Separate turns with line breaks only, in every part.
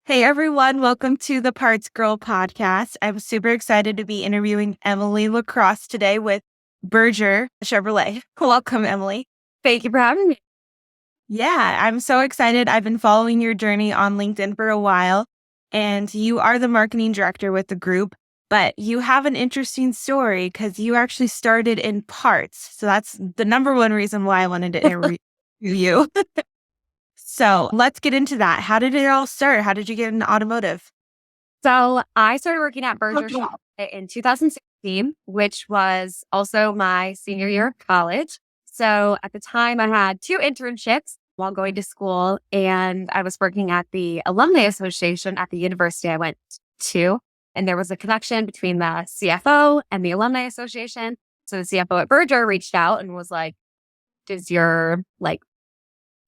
Hey everyone, welcome to the Parts Girl podcast. I'm super excited to be interviewing Emily LaCroix today with Berger Chevrolet. Welcome, Emily.
Thank you for having me.
Yeah, I'm so excited. I've been following your journey on LinkedIn for a while, and you are the marketing director with the group, but you have an interesting story because you actually started in parts. So that's the number one reason why I wanted to interview you. So let's get into that. How did it all start? How did you get into automotive?
So I started working at Berger Chevrolet in 2016, which was also my senior year of college. So at the time, I had 2 internships while going to school, and I was working at the Alumni Association at the university I went to. And there was a connection between the CFO and the Alumni Association. So the CFO at Berger reached out and was like, does your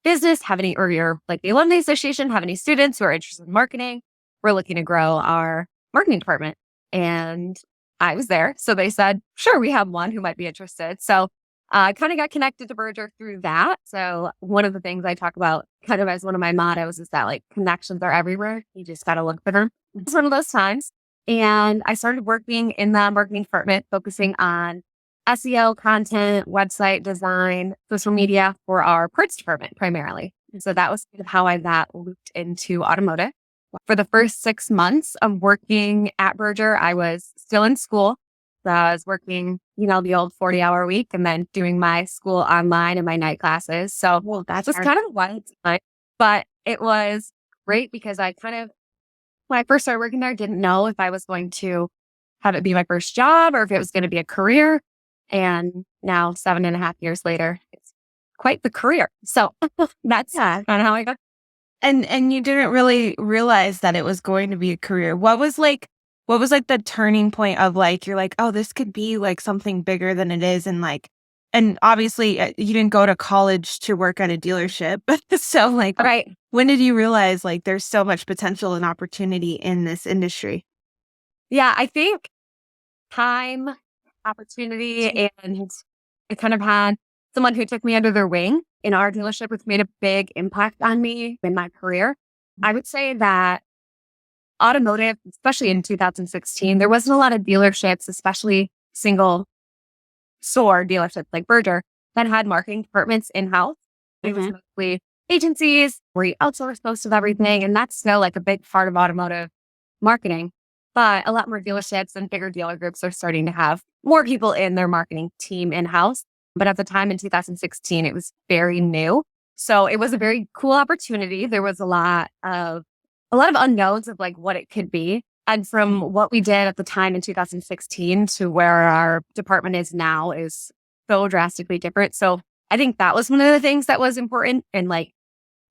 business have any, or your the Alumni Association have any students who are interested in marketing? We're looking to grow our marketing department. And I was there. So they said, sure, we have one who might be interested. So I kind of got connected to Berger through that. So one of the things I talk about kind of as one of my mottos is that connections are everywhere. You just got to look for them. It's one of those times. And I started working in the marketing department, focusing on SEO, content, website design, social media for our parts department primarily. And so that was kind of how I got looped into automotive. For the first 6 months of working at Berger, I was still in school. So I was working, the old 40-hour week and then doing my school online and my night classes. So
That's
was kind of a wild time, but it was great because when I first started working there, I didn't know if I was going to have it be my first job or if it was going to be a career. And now 7.5 years later, it's quite the career. So that's kind of how I got.
And you didn't really realize that it was going to be a career. What was the turning point of you're like, oh, this could be something bigger than it is, and obviously you didn't go to college to work at a dealership. So
Right.
when did you realize there's so much potential and opportunity in this industry?
Yeah, I think time, opportunity, and I kind of had someone who took me under their wing in our dealership, which made a big impact on me in my career. I would say that automotive, especially in 2016, there wasn't a lot of dealerships, especially single store dealerships like Berger, that had marketing departments in-house. It was mostly agencies where you outsource most of everything. And that's still a big part of automotive marketing. But a lot more dealerships and bigger dealer groups are starting to have more people in their marketing team in-house. But at the time in 2016, it was very new. So it was a very cool opportunity. There was a lot of unknowns of what it could be. And from what we did at the time in 2016 to where our department is now is so drastically different. So I think that was one of the things that was important and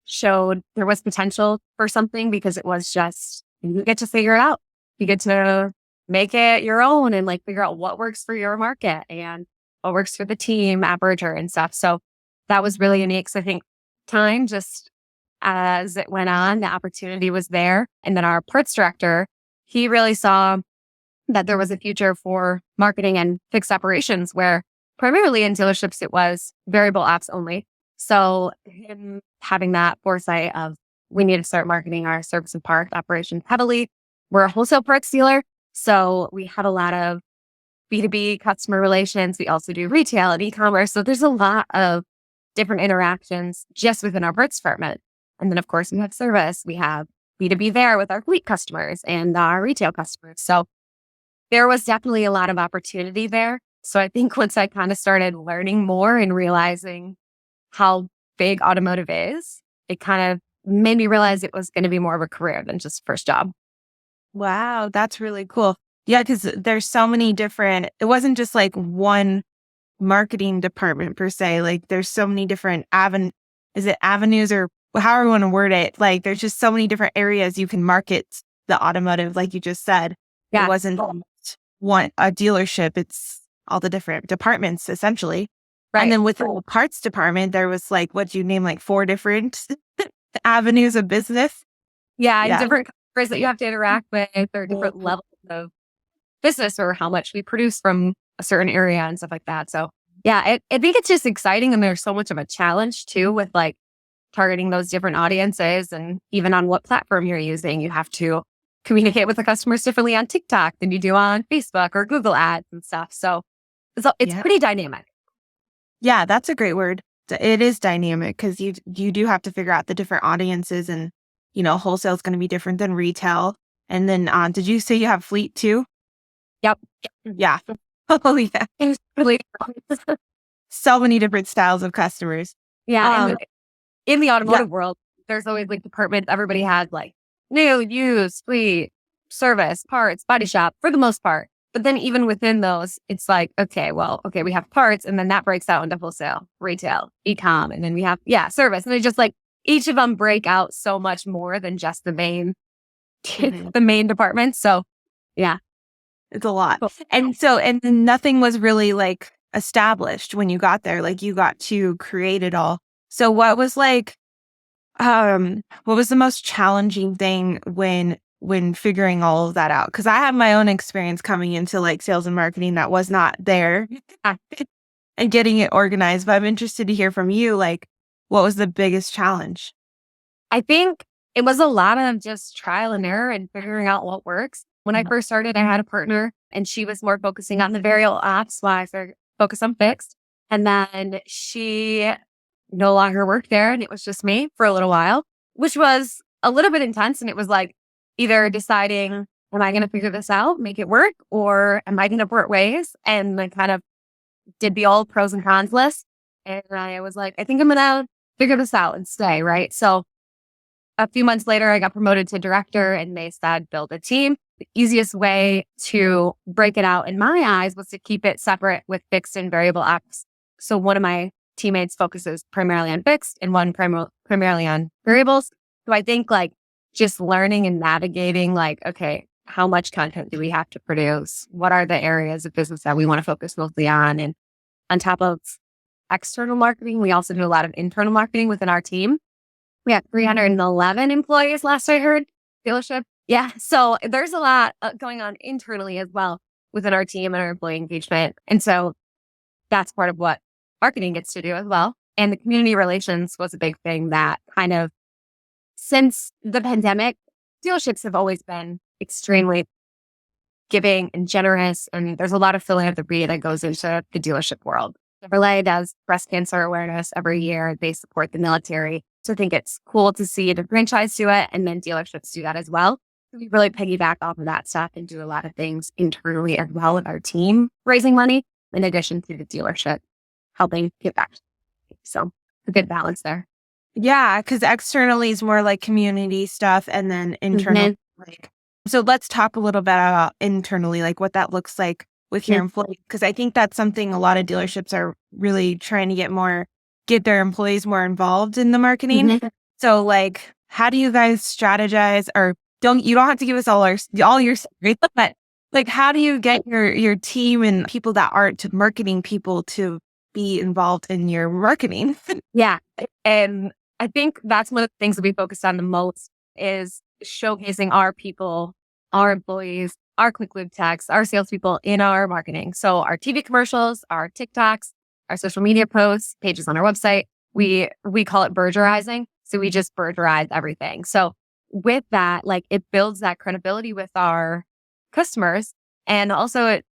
showed there was potential for something, because it was just, you get to figure it out. You get to make it your own and figure out what works for your market and what works for the team at Berger and stuff. So that was really unique. So I think time, just as it went on, the opportunity was there. And then our parts director, he really saw that there was a future for marketing and fixed operations, where primarily in dealerships, it was variable ops only. So him having that foresight of, we need to start marketing our service and parts operations heavily. We're a wholesale parts dealer, so we have a lot of B2B customer relations. We also do retail and e-commerce. So there's a lot of different interactions just within our parts department. And then, of course, we have service. We have B2B there with our fleet customers and our retail customers. So there was definitely a lot of opportunity there. So I think once I kind of started learning more and realizing how big automotive is, it kind of made me realize it was going to be more of a career than just first job.
Wow, that's really cool. Yeah, because there's so many different, it wasn't just one marketing department per se. There's so many different avenues or however you want to word it. There's just so many different areas you can market the automotive, like you just said.
Yeah.
It wasn't a dealership. It's all the different departments essentially.
Right.
And then with the parts department, there was what you name 4 different avenues of business.
Yeah, and different customers that you have to interact with, or different levels of business, or how much we produce from a certain area and stuff like that. So yeah, I think it's just exciting. And there's so much of a challenge too with targeting those different audiences. And even on what platform you're using, you have to communicate with the customers differently on TikTok than you do on Facebook or Google ads and stuff. So it's
Yeah.
pretty dynamic.
Yeah, that's a great word. It is dynamic because you do have to figure out the different audiences, and wholesale is going to be different than retail. And then, did you say you have fleet too?
Yep.
Yeah. Oh yeah.
It's really
So many different styles of customers.
yeah.
Um,
And in the
yeah.
automotive world, there's always like departments. Everybody has like new, used, fleet, service, parts, body shop for the most part. But then even within those, it's like, okay, we have parts, and then that breaks out into wholesale, retail, e-com, and then we have, service. And they just like, each of them break out so much more than just the main,
Mhm.
the main department. So yeah.
It's a lot.
Cool.
And then nothing was really like established when you got there. Like you got to create it all. So what was the most challenging thing when figuring all of that out? Because I have my own experience coming into like sales and marketing that was not there and getting it organized. But I'm interested to hear from you, like, what was the biggest challenge?
I think it was a lot of just trial and error and figuring out what works. When I first started, I had a partner and she was more focusing on the variable ops while I focused on fixed. And then she no longer worked there and it was just me for a little while, which was a little bit intense. And it was like either deciding, am I going to figure this out, make it work, or am I going to part ways? And I kind of did the old pros and cons list. And I was like, I think I'm going to figure this out and stay, right? So a few months later, I got promoted to director and they said, build a team. The easiest way to break it out in my eyes was to keep it separate with fixed and variable ops. So one of my teammates focuses primarily on fixed and one primarily on variables. So I think like just learning and navigating like, okay, how much content do we have to produce? What are the areas of business that we want to focus mostly on? And on top of external marketing, we also do a lot of internal marketing within our team. We have 311 employees last I heard, dealership. Yeah. So there's a lot going on internally as well within our team and our employee engagement. And so that's part of what marketing gets to do as well. And the community relations was a big thing that kind of, since the pandemic, dealerships have always been extremely giving and generous. And there's a lot of philanthropy that goes into the dealership world. Chevrolet does breast cancer awareness every year. They support the military. So I think it's cool to see the franchise do it, and then dealerships do that as well. So we really piggyback off of that stuff and do a lot of things internally as well with our team, raising money in addition to the dealership helping give back. So a good balance there.
Yeah, because externally is more like community stuff, and then internal. So let's talk a little bit about internally, like what that looks like with your employees, because I think that's something a lot of dealerships are really trying to get their employees more involved in the marketing. So like, how do you guys strategize? Or you don't have to give us all your secrets, but like, how do you get your team and people that aren't marketing people to be involved in your marketing?
Yeah. And I think that's one of the things that we focus on the most is showcasing our people, our employees, our quick lube techs, our salespeople in our marketing. So our TV commercials, our TikToks, our social media posts, pages on our website, we call it Bergerizing. So we just Bergerize everything. So with that, like it builds that credibility with our customers. And also it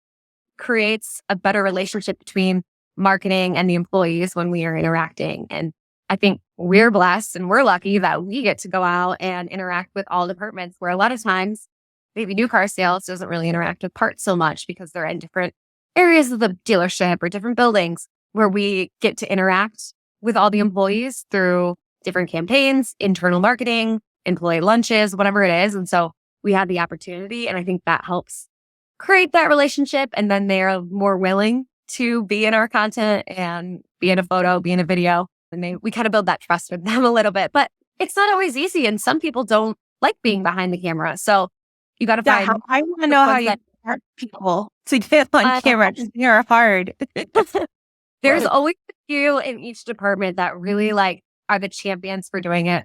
creates a better relationship between marketing and the employees when we are interacting. And I think we're blessed and we're lucky that we get to go out and interact with all departments, where a lot of times maybe new car sales doesn't really interact with parts so much because they're in different areas of the dealership or different buildings, where we get to interact with all the employees through different campaigns, internal marketing, employee lunches, whatever it is. And so we had the opportunity, and I think that helps create that relationship. And then they're more willing to be in our content and be in a photo, be in a video. And we kind of build that trust with them a little bit, but it's not always easy. And some people don't like being behind the camera. So you got to find.
I want to know how you hard people to get on camera. You're hard.
There's always a few in each department that really like are the champions for doing it,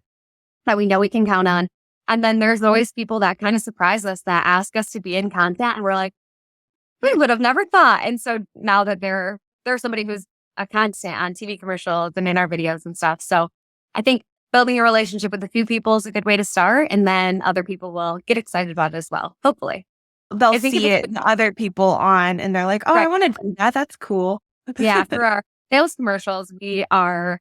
that we know we can count on. And then there's always people that kind of surprise us, that ask us to be in content, and we're like, we would have never thought. And so now that there's somebody who's a constant on TV commercials and in our videos and stuff. So I think building a relationship with a few people is a good way to start. And then other people will get excited about it as well, hopefully.
They'll
I think
see it in other people on and they're like, oh, I
right.
want to do that. That's cool.
Yeah. For our sales commercials, we ask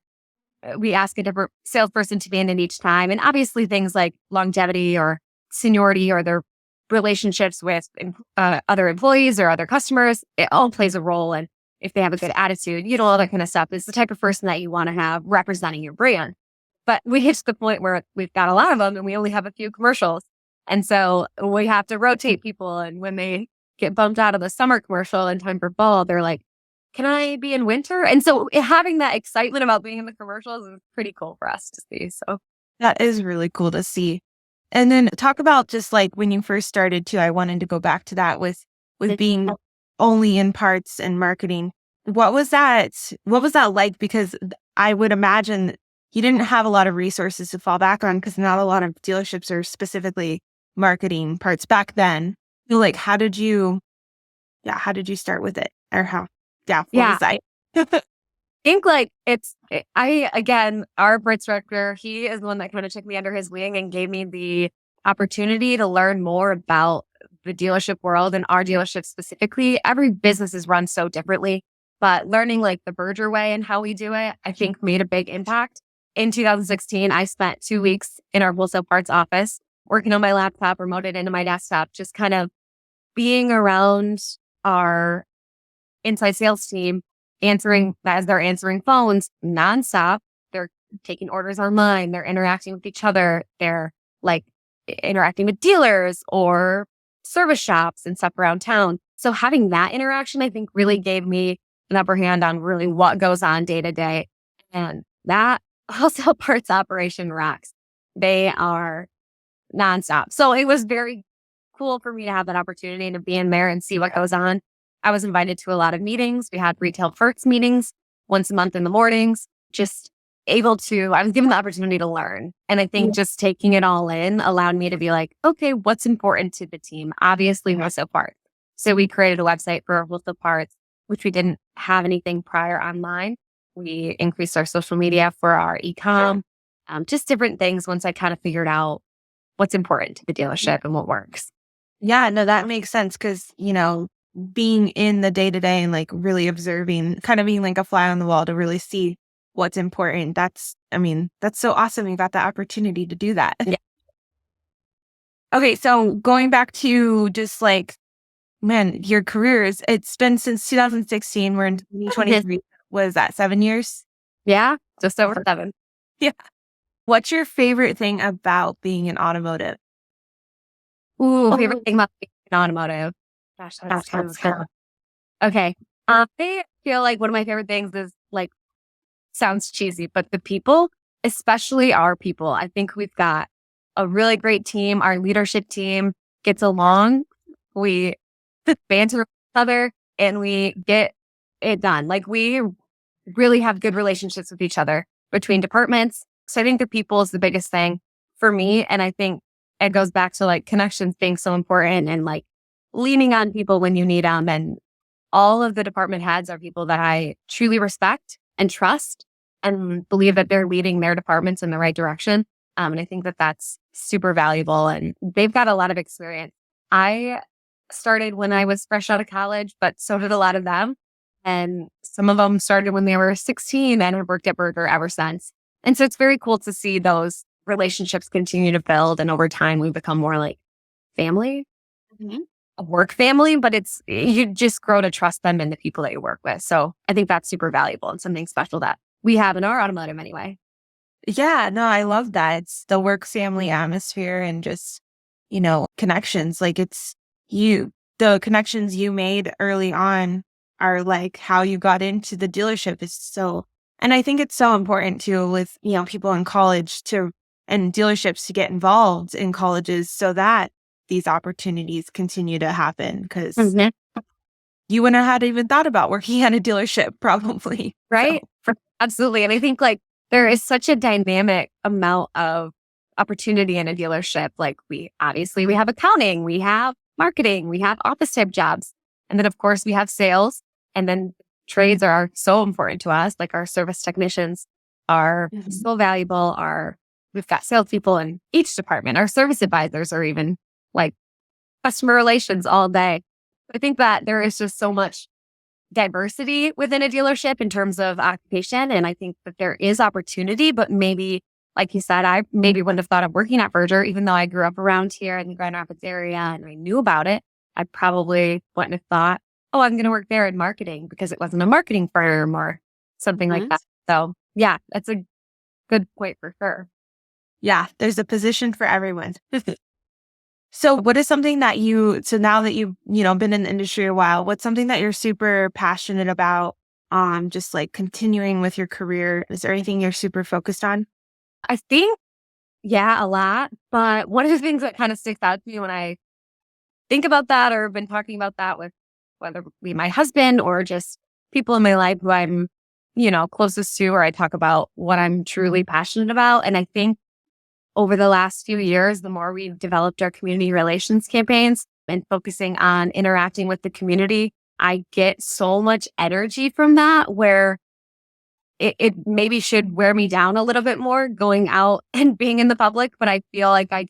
a different salesperson to be in it each time. And obviously things like longevity or seniority or their relationships with other employees or other customers, it all plays a role. And if they have a good attitude, all that kind of stuff is the type of person that you want to have representing your brand. But we hit to the point where we've got a lot of them and we only have a few commercials. And so we have to rotate people. And when they get bumped out of the summer commercial in time for fall, they're like, can I be in winter? And so having that excitement about being in the commercials is pretty cool for us to see. So
That is really cool to see. And then talk about just like when you first started too, I wanted to go back to that with being only in parts and marketing. What was that like? Because I would imagine you didn't have a lot of resources to fall back on because not a lot of dealerships are specifically marketing parts back then. So like, how did you start with it? Or what was that?
I think like again, our Brits director, he is the one that kind of took me under his wing and gave me the opportunity to learn more about the dealership world and our dealership specifically. Every business is run so differently, but learning like the Berger way and how we do it, I think made a big impact. In 2016, I spent 2 weeks in our wholesale parts office, working on my laptop, remoted into my desktop, just kind of being around our inside sales team, answering as they're answering phones nonstop. They're taking orders online. They're interacting with each other. They're like interacting with dealers or service shops and stuff around town. So having that interaction, I think really gave me an upper hand on really what goes on day to day. And that wholesale parts operation rocks. They are nonstop. So it was very cool for me to have that opportunity to be in there and see what goes on. I was invited to a lot of meetings. We had retail first meetings once a month in the mornings, I was given the opportunity to learn. And I think just taking it all in allowed me to be like, okay, what's important to the team? Obviously, wholesale parts. So we created a website for wholesale parts, which we didn't have anything prior online. We increased our social media for our e-com, just different things once I kind of figured out what's important to the dealership and what works.
Yeah, no, that makes sense because, being in the day to day and like really observing, kind of being like a fly on the wall to really see what's important. That's so awesome. You got the opportunity to do that.
Yeah.
Okay. So going back to just like, man, your careers, it's been since 2016. We're in 2023. Was that 7 years?
Yeah. Just over 7.
Yeah. What's your favorite thing about being in automotive?
Favorite thing about being in automotive. Gosh, that's tough. Okay. I feel like one of my favorite things is like, sounds cheesy, but the people, especially our people, I think we've got a really great team. Our leadership team gets along. We banter with each other and we get it done. Like we really have good relationships with each other between departments. So I think the people is the biggest thing for me. And I think it goes back to like connections being so important and like leaning on people when you need them. And all of the department heads are people that I truly respect and trust and believe that they're leading their departments in the right direction. And I think that that's super valuable and they've got a lot of experience. I started when I was fresh out of college, but so did a lot of them. And some of them started when they were 16 and have worked at Berger ever since. And so it's very cool to see those relationships continue to build. And over time, we become more like family, a work family, but you just grow to trust them and the people that you work with. So I think that's super valuable and something special that we have in our automotive anyway.
Yeah, no, I love that. It's the work family atmosphere and just, connections. Like the connections you made early on are like how you got into the dealership and I think it's so important too with, people in college and dealerships to get involved in colleges so that these opportunities continue to happen because you wouldn't have had even thought about working at a dealership probably.
Right?
So.
Absolutely. And I think like there is such a dynamic amount of opportunity in a dealership. Like we have accounting, we have marketing, we have office type jobs. And then of course we have sales and then trades are so important to us. Like our service technicians are so valuable. Our we've got salespeople in each department, our service advisors, or even like customer relations all day. I think that there is just so much diversity within a dealership in terms of occupation. And I think that there is opportunity, but maybe, like you said, I maybe wouldn't have thought of working at Berger, even though I grew up around here in the Grand Rapids area and I knew about it. I probably wouldn't have thought, oh, I'm going to work there in marketing because it wasn't a marketing firm or something like that. So yeah, that's a good point for sure.
Yeah, there's a position for everyone. So what is something that so now that you've, been in the industry a while, what's something that you're super passionate about, just like continuing with your career? Is there anything you're super focused on?
I think, yeah, a lot. But one of the things that kind of sticks out to me when I think about that or have been talking about that with whether it be my husband or just people in my life who I'm, closest to, or I talk about what I'm truly passionate about. And I think over the last few years, the more we've developed our community relations campaigns and focusing on interacting with the community, I get so much energy from that where it maybe should wear me down a little bit more going out and being in the public, but I feel like I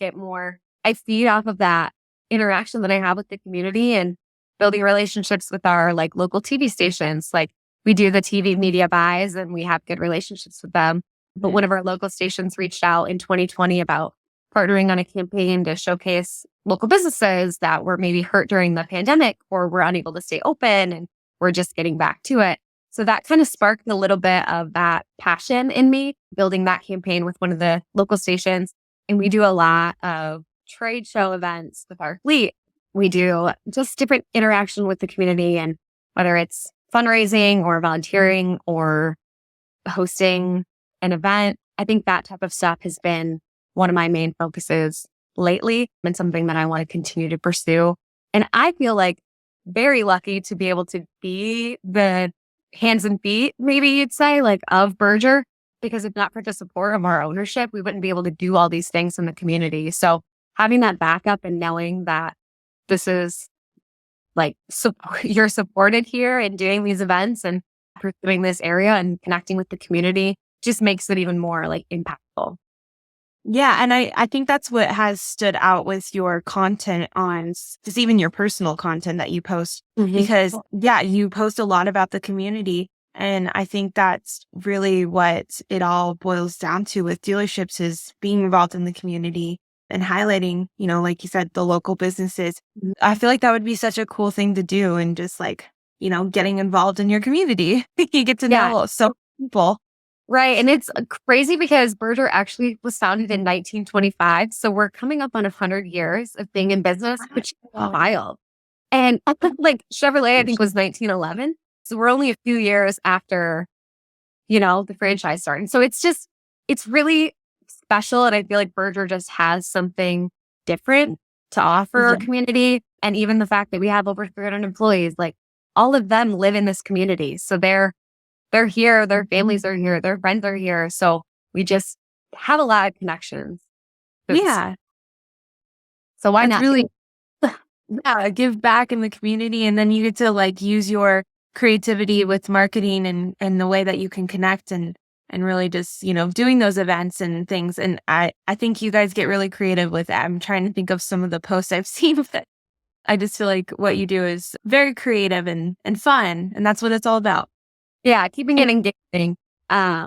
feed off of that interaction that I have with the community and building relationships with our like local TV stations. Like we do the TV media buys and we have good relationships with them. But one of our local stations reached out in 2020 about partnering on a campaign to showcase local businesses that were maybe hurt during the pandemic or were unable to stay open and we're just getting back to it. So that kind of sparked a little bit of that passion in me, building that campaign with one of the local stations. And we do a lot of trade show events with our fleet. We do just different interaction with the community, and whether it's fundraising or volunteering or hosting an event, I think that type of stuff has been one of my main focuses lately and something that I want to continue to pursue. And I feel like very lucky to be able to be the hands and feet, maybe you'd say, like of Berger, because if not for the support of our ownership, we wouldn't be able to do all these things in the community. So having that backup and knowing that this is like you're supported here in doing these events and pursuing this area and connecting with the community just makes it even more like impactful.
Yeah. And I think that's what has stood out with your content on just even your personal content that you post, because you post a lot about the community. And I think that's really what it all boils down to with dealerships is being involved in the community and highlighting, like you said, the local businesses. I feel like that would be such a cool thing to do and just like, getting involved in your community. You get to know so many people.
Right. And it's crazy because Berger actually was founded in 1925. So we're coming up on 100 years of being in business, which is wild. And like Chevrolet, I think was 1911. So we're only a few years after, the franchise started. So it's really special. And I feel like Berger just has something different to offer our community. And even the fact that we have over 300 employees, like all of them live in this community. So they're here, their families are here, their friends are here. So we just have a lot of connections.
Yeah.
So why not?
Really, give back in the community. And then you get to like use your creativity with marketing and the way that you can connect and really just, doing those events and things. And I think you guys get really creative with that. I'm trying to think of some of the posts I've seen with it. I just feel like what you do is very creative and fun. And that's what it's all about.
Yeah, keeping it engaging. I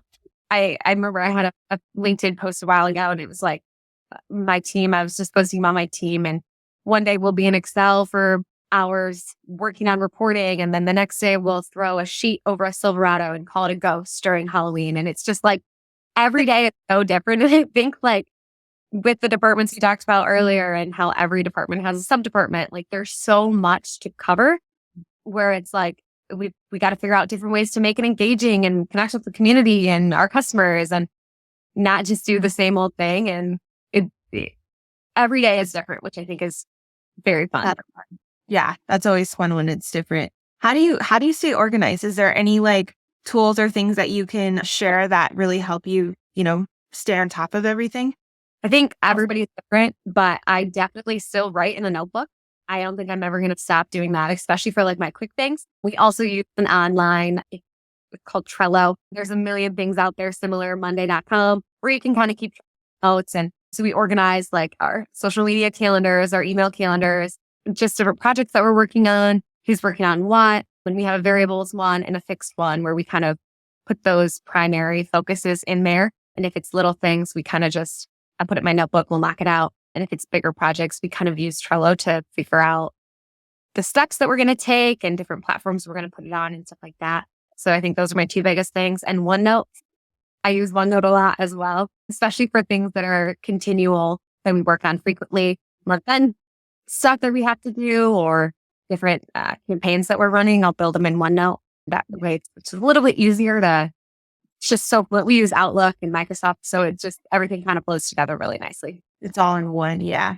remember I had a LinkedIn post a while ago and it was like my team, I was just posting about my team and one day we'll be in Excel for hours working on reporting. And then the next day we'll throw a sheet over a Silverado and call it a ghost during Halloween. And it's just like every day it's so different. And I think like with the departments you talked about earlier and how every department has a sub-department, like there's so much to cover where it's like, we got to figure out different ways to make it engaging and connect with the community and our customers and not just do the same old thing. And every day is different, which I think is very fun.
Yeah, that's always fun when it's different. How do you stay organized? Is there any like tools or things that you can share that really help you, stay on top of everything?
I think everybody's different, but I definitely still write in a notebook. I don't think I'm ever going to stop doing that, especially for like my quick things. We also use an online, it's called Trello. There's a million things out there similar, Monday.com, where you can kind of keep notes. And so we organize like our social media calendars, our email calendars, just different projects that we're working on, who's working on what. When we have a variables one and a fixed one where we kind of put those primary focuses in there. And if it's little things, we kind of just, I put it in my notebook, we'll knock it out. And if it's bigger projects, we kind of use Trello to figure out the steps that we're going to take and different platforms we're going to put it on and stuff like that. So I think those are my two biggest things. And OneNote, I use OneNote a lot as well, especially for things that are continual that we work on frequently. Month-end stuff that we have to do or different campaigns that we're running, I'll build them in OneNote. That way it's a little bit easier to, it's just so, we use Outlook and Microsoft. So it's just, everything kind of flows together really nicely.
It's all in one. Yeah.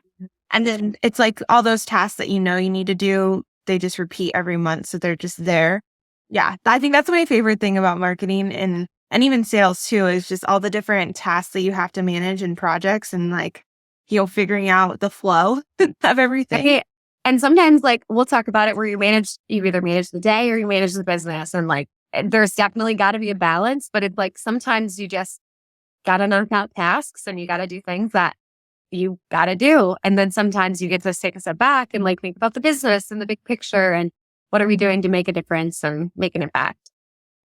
And then it's like all those tasks that you need to do, they just repeat every month. So they're just there. Yeah. I think that's my favorite thing about marketing and even sales too, is just all the different tasks that you have to manage and projects and like, figuring out the flow of everything.
Okay. And sometimes like we'll talk about it where you either manage the day or you manage the business. And like, there's definitely got to be a balance, but it's like sometimes you just got to knock out tasks and you got to do things that you got to do. And then sometimes you get to take a step back and like think about the business and the big picture and what are we doing to make a difference and make an impact.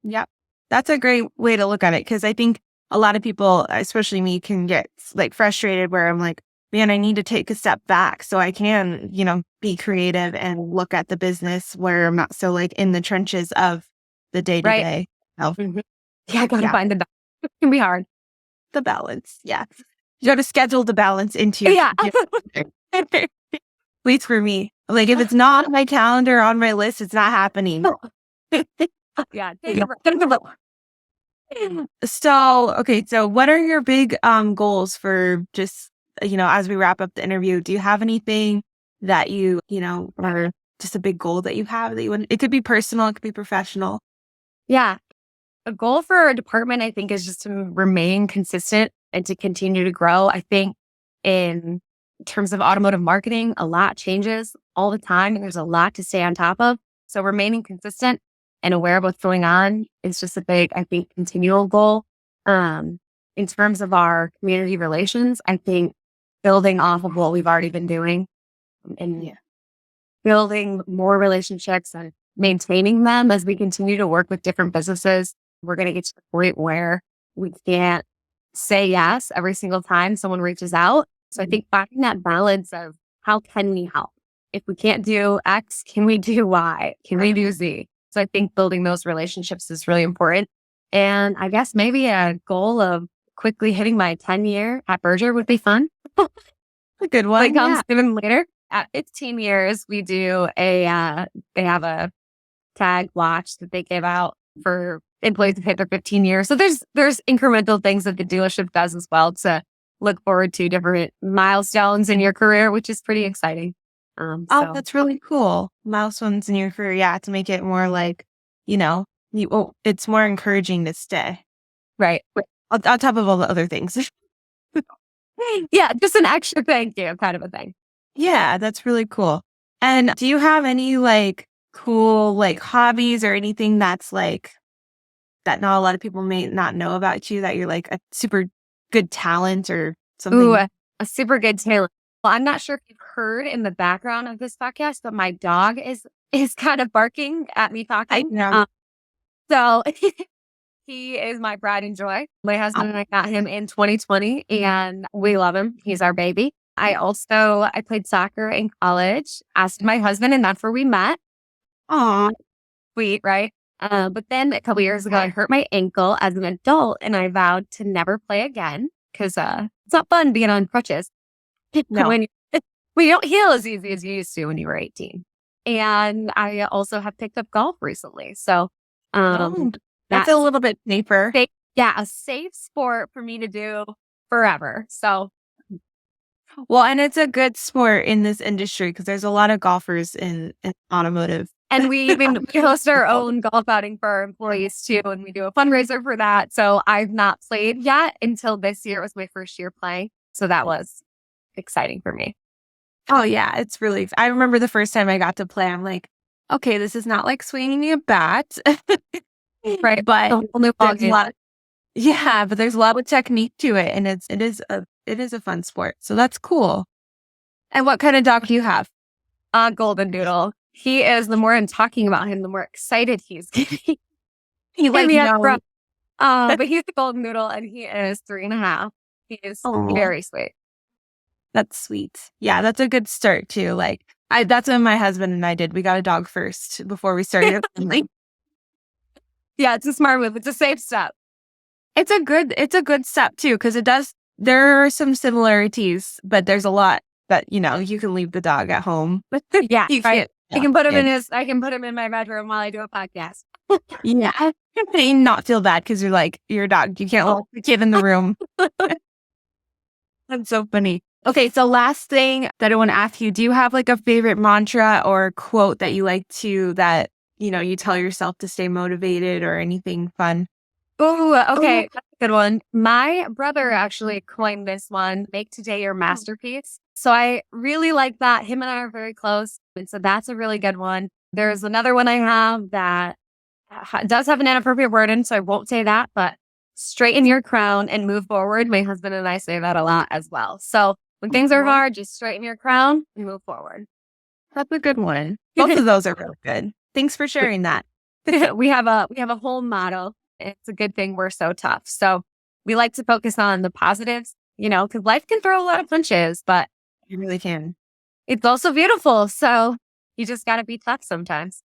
Yep. That's a great way to look at it. Cause I think a lot of people, especially me, can get like frustrated where I'm like, man, I need to take a step back so I can, be creative and look at the business where I'm not so like in the trenches of the day to day.
Yeah, I gotta find the balance. It can be hard.
The balance. Yeah. You got to schedule the balance into your at least for me. Like if it's not on my calendar, on my list, it's not happening.
Yeah.
So, okay. So what are your big goals for just, as we wrap up the interview? Do you have anything that you are just a big goal that you have that you want? It could be personal, it could be professional.
Yeah. A goal for a department, I think, is just to remain consistent and to continue to grow. I think in terms of automotive marketing, a lot changes all the time and there's a lot to stay on top of. So remaining consistent and aware of what's going on is just a big, I think, continual goal. In terms of our community relations, I think building off of what we've already been doing and building more relationships and maintaining them as we continue to work with different businesses. We're going to get to the point where we can't say yes every single time someone reaches out. So I think finding that balance of how can we help? If we can't do X, can we do Y? Can we do Z? So I think building those relationships is really important. And I guess maybe a goal of quickly hitting my 10-year at Berger would be fun.
A good one.
It comes even later. At 15 years, we do they have a tag watch that they give out for employees who hit their 15 years. So there's incremental things that the dealership does as well to look forward to different milestones in your career, which is pretty exciting.
That's really cool. Milestones in your career. Yeah. To make it more like, it's more encouraging to stay.
Right.
On top of all the other things.
Yeah. Just an extra thank you kind of a thing.
Yeah. That's really cool. And do you have any like cool like hobbies or anything that's like that not a lot of people may not know about you, that you're like a super good talent or something?
Ooh, a super good talent. Well, I'm not sure if you've heard in the background of this podcast, but my dog is kind of barking at me talking.
I know.
So he is my pride and joy. My husband and I got him in 2020 and we love him. He's our baby. I played soccer in college, asked my husband, and that's where we met.
Aw.
Sweet, right? But then a couple years ago, I hurt my ankle as an adult and I vowed to never play again because it's not fun being on crutches.
No.
When you don't heal as easy as you used to when you were 18. And I also have picked up golf recently. So
that's a little bit safer.
A safe sport for me to do forever. So,
well, and it's a good sport in this industry because there's a lot of golfers in automotive.
And we host our own golf outing for our employees too. And we do a fundraiser for that. So I've not played yet until this year. It was my first year playing. So that was exciting for me.
Oh yeah. It's really, I remember the first time I got to play, I'm like, okay, this is not like swinging a bat.
Right.
But there's a lot Yeah, but there's a lot of technique to it, and it is a fun sport. So that's cool. And what kind of dog do you have?
Golden Doodle. He is, the more I'm talking about him, the more excited he's getting.
He like
me
you
up
know.
front. But he's a Golden Doodle and he is 3.5. He is
Oh,
very sweet.
that's sweet. Yeah, that's a good start too. Like that's what my husband and I did. We got a dog first before we started a family.
Yeah, it's a smart move. It's a safe step.
It's a good step too, because there are some similarities, but there's a lot that, you can leave the dog at home.
Yeah,
You
right.
can't.
I can put him in my bedroom while I do a podcast.
Yeah. And not feel bad because you're like, your dog, you can't let the kid in the room. That's so funny. Okay, so last thing that I want to ask you, do you have like a favorite mantra or quote that you like that, you tell yourself to stay motivated or anything fun?
Oh, okay. That's a good one. My brother actually coined this one, make today your masterpiece. So I really like that. Him and I are very close. And so that's a really good one. There's another one I have that does have an inappropriate word in, so I won't say that, but straighten your crown and move forward. My husband and I say that a lot as well. So when things are hard, just straighten your crown and move forward.
That's a good one. Both of those are really good. Thanks for sharing that.
we have a whole motto. It's a good thing we're so tough. So we like to focus on the positives, because life can throw a lot of punches, but
You really can.
it's also beautiful. So you just got to be tough sometimes.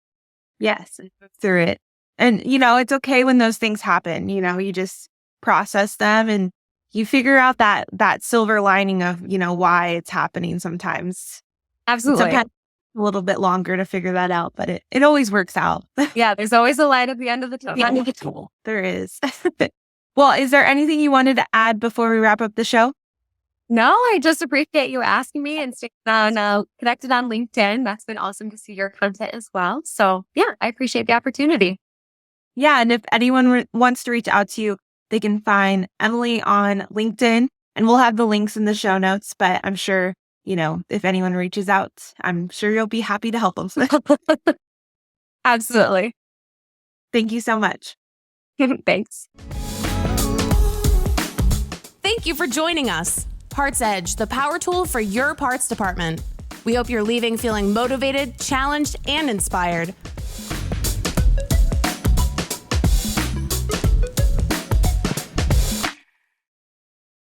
Yes, and move through it. And, it's okay when those things happen. You just process them and you figure out that silver lining of, why it's happening sometimes.
Absolutely.
Sometimes a little bit longer to figure that out, but it always works out.
Yeah, there's always a light at the end of the tunnel.
There is. Well, is there anything you wanted to add before we wrap up the show?
No, I just appreciate you asking me and staying connected on LinkedIn. That's been awesome to see your content as well. So yeah, I appreciate the opportunity.
Yeah, and if anyone wants to reach out to you, they can find Emily on LinkedIn, and we'll have the links in the show notes. But I'm sure, if anyone reaches out, I'm sure you'll be happy to help them.
Absolutely.
Thank you so much.
Thanks.
Thank you for joining us. PartsEdge, the power tool for your parts department. We hope you're leaving feeling motivated, challenged, and inspired.